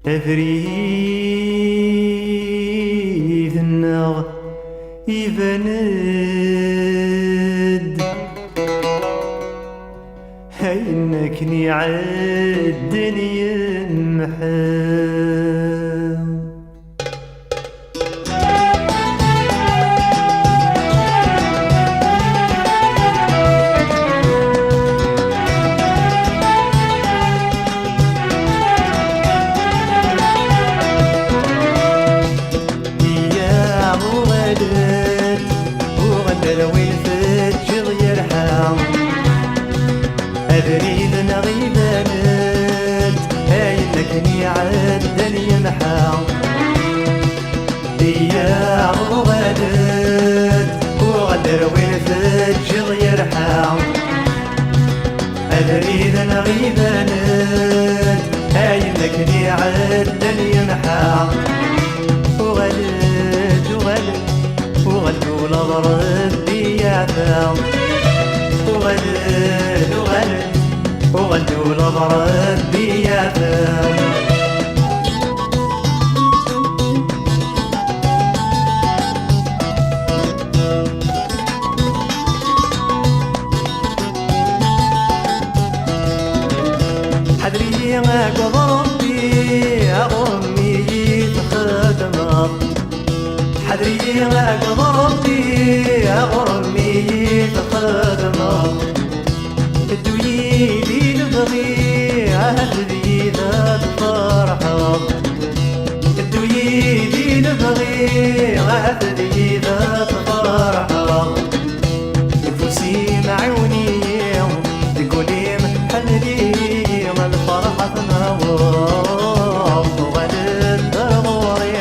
أفريد النغ يبند هينكني عالدنيا محام وين فتشض يرحم أبريد نغيبانت هاي لكني عدن يمحام يا غدت وغدر وين فتشض يرحم أبريد نغيبانت هاي لكني عدن يمحام وغلت وغلت ضرب يا فاو وغلت ضرب يا فاو حدري ما قضربي أمي تخدمر حدري ما قضربي أمي تخدمر الدويلي نبغي هذي ذات فرحة الدويلي نبغي هذي ذات فرحة نفوسي معوني تقولي محلي الفرحة تنور وغلت ضروري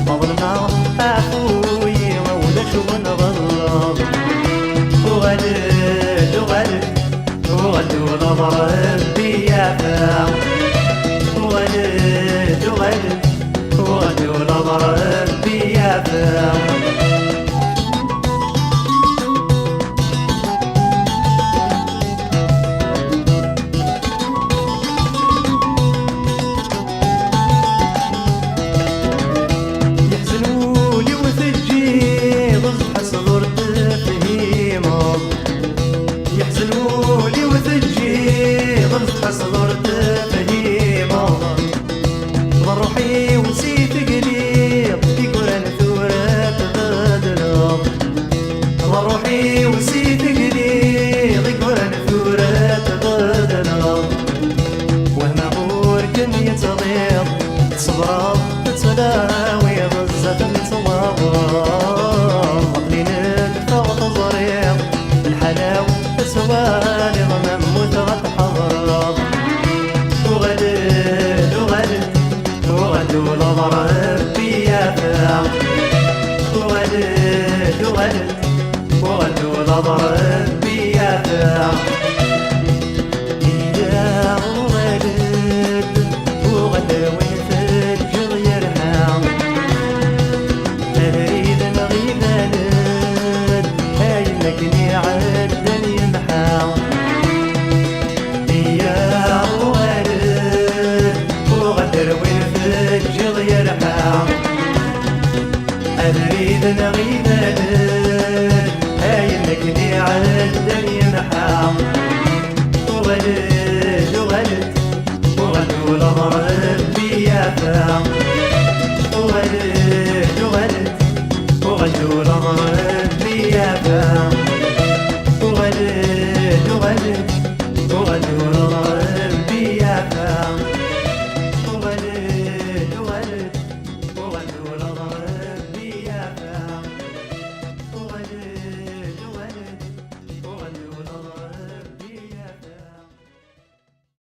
مظلمة أخوي ولا شو نغلط وغلت ونظرت يا فاو وغلت ونظرت يا فاو